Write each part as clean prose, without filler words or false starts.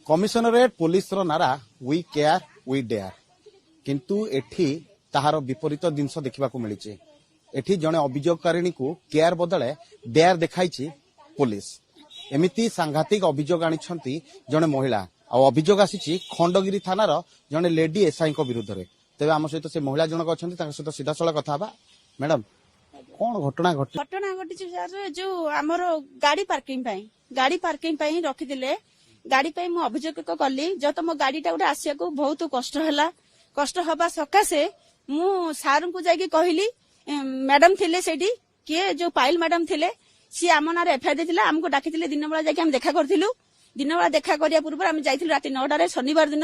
Commissionerate police रो नारा we care we dare किंतु एठी ताहार विपरीत जिनस देखा मिली एठी जने अभियोगकारिणी को केयर बदले डेयर देखाई पुलिस एमिति सांघातिक अभियोग आनी जने महिला आ अभियोग आसी खंडगिरी थानार जने लेडी एसआई विरुद्ध में तेज आम सहित से महिला जनक अच्छा सहित सीधासल कथा मैडम कौन घटना घटी जो आमर गाड़ी पार्किंग रखिदे गाड़ी मु अभियोग कली जो तो मो गाड़ीटा गोटे आसिया बहुत कष्ट हवा सकाशे मु सार को जाकि कहली मैडम थिले सेठी किए जो पाइल मैडम थिले सी आम ना एफआईआर देथिला हमको डाकिथिले दिन बेला जाकि हम देखा करथिलु दिन बेला देखा करिया पूर्व हम जाइथिलु राति 9 रे शनिवार दिन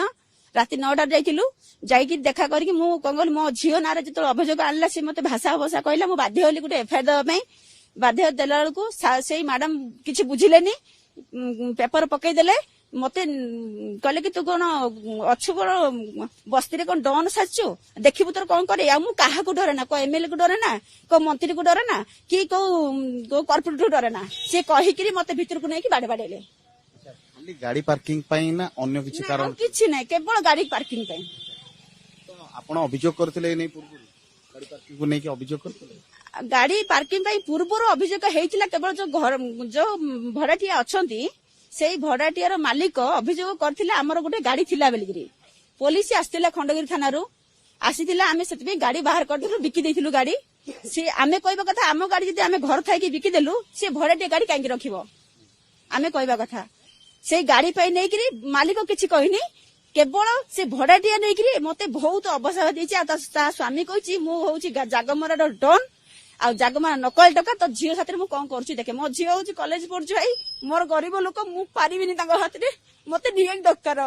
राति 9 रे जाइथिलु जाइकि देखा करके मु कंगल मो झियो नारे जतो अभियोग आनला से मते भाषा भाषा कहला मु बाध्य होली गुटे एफआईआर दबा पई बाध्य देला बेलकु सेई मैडम किछि बुझिलेनी पेपर पकई देले मते कहले कि तू कौन अच्छु कौन बस्ती रे कौन डन साचु देखिबु तोर कौन करे आ मु काहा को डरे ना को एमएलए को डरे ना को मंत्री को डरे ना कि को कॉर्पोरेट को डरे ना से कहि कि मते भीतर को नै कि बाडे बाडेले खाली गाड़ी पार्किंग पई ना अन्य किछि कारण किछि नै केवल गाड़ी पार्किंग पई तो आपण अभियोग करथिले नै पूर्व गाड़ी पार्किंग को नै कि अभियोग करथिले गाड़ी पार्किंग पई पूर्व अभियोग हेइतिला केवल जो घर जो भड़ाटिया अछंती से भड़ाटियार मालिक अभियोग करथिला हमर गोटे गाड़ी थिला बेलगिरी पुलिस आस्तिला खंडगिरी थाना आसीथिला आमे सेतबे गाड़ी बाहर करदिलु बिकी देथिलु गाड़ी से आमे कहबा कथा हम गाड़ी जदि आमे घर थाई कि बिकी देलु से भड़ाटिया गाड़ी कांगी रखिबो आमे कहबा कथा से गाड़ी पाई नै कि मालिक किछि कहिनी केवल से भड़ाटिया नै कि मते बहुत अवसर देछि आ ता स्वामी कहछि मु होछि जागमरा डन आ जागमा नकल टका तो झील साथी मु कौन करूची देखे मो झील हूँ कॉलेज पढ़ुची भाई मोर गरीब लोक मु पारिबिनी तांको हाथ रे मते नियम दरकार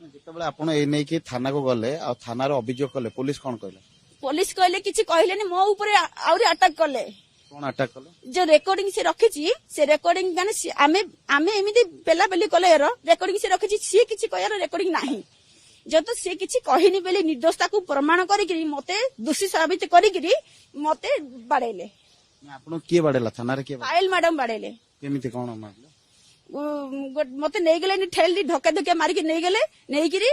जेतेबेले आपण ए नै कि थाना को गले आ थाना रो अभियोग कले पुलिस कोन कहले पुलिस कहले किछि कहलेनी मो ऊपर आउरी अटैक कले कोन अटैक कले जो रेकॉर्डिंग से रखिची से रेकॉर्डिंग माने आमे एमिति बेला बेली कले रेकॉर्डिंग से रखिची सी किछि कहयार रेकॉर्डिंग नाही जब तो सी किछि कहिनी बेले निर्दोषता को प्रमाण करिकरी मते दोषी साबित करिकरी मते बाडेले आपण के बाडेला थाना रे के पायल मैडम बाडेले केमिति कोन मारले मते नै गेले नि ठेलली ढका ढका मारी के नै गेले नै गिरी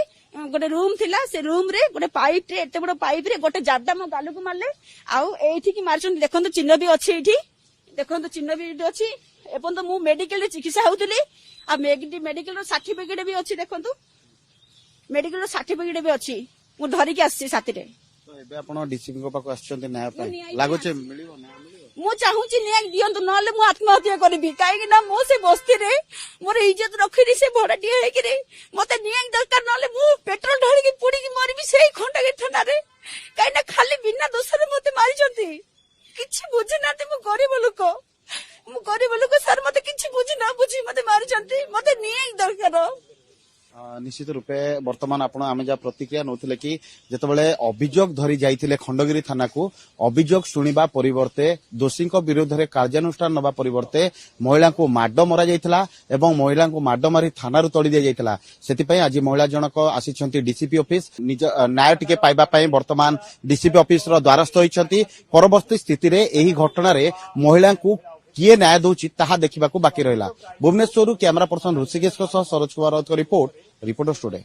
गोटे रूम थिला से रूम रे गोटे पाइप रे एते बड़ पाइप रे गोटे जाडा मो गालु को मारले आउ एठी की मारछन देखन तो चिन्ह भी अछि एठी देखन तो चिन्ह भी एठी अछि एपन तो मु मेडिकल रे चिकित्सा होतली आ मेडिकल रो सर्टिफिकेट भी अछि देखन तो मेडिकल सर्टिफिकेट भी अच्छी मु धरी के आसी साथी रे तो एबे आपण डीसीपी को पाक आछन न्याय पाई लागोचे मिलिबो ना मु चाहूची न्याय दियंतु नले मु आत्महत्या करबी काहे कि ना मो से बस्ती रे मोर इज्जत रखिनी से भड़ाटिया हे कि रे मते न्याय दरकार नले मु पेट्रोल ढाली के पुडी के मरबी सेही खंडगिरी थाना रे काहे ना खाली बिना दोष रे मते मारि जंती किछि बुझी नाते मु गरीब लोक सर मते किछि बुझी ना बुझी मते मारि जंती मते न्याय दरकार निश्चित रूपे वर्तमान आपण आमे जा प्रतिक्रिया नौथिले कि जेतबेले अभियोग धरी जाइथिले खंडगिरी थाना को अभियोग सुनिबा परिवर्ते दोषी विरुद्ध रे कार्यानुष्ठान नबा परिवर्ते महिला को माड मरा जाइथिला एवं महिला को माड मारी थाना रु तोड़ी दिया जाइथिला सेति पई आज महिला जनक आसीछंती डीसीपी ऑफिस निज न्याय टिके पाइबा पई वर्तमान डीसीपी ऑफिस रो द्वारस्थ होइछंती परवर्ती स्थिति रे एही घटना रे महिला को किए न्याय दौची ताहा देखिबाकू बाकी रहिला Bhubaneswar camera person Rishikesh Saroj Kumar reporter studio.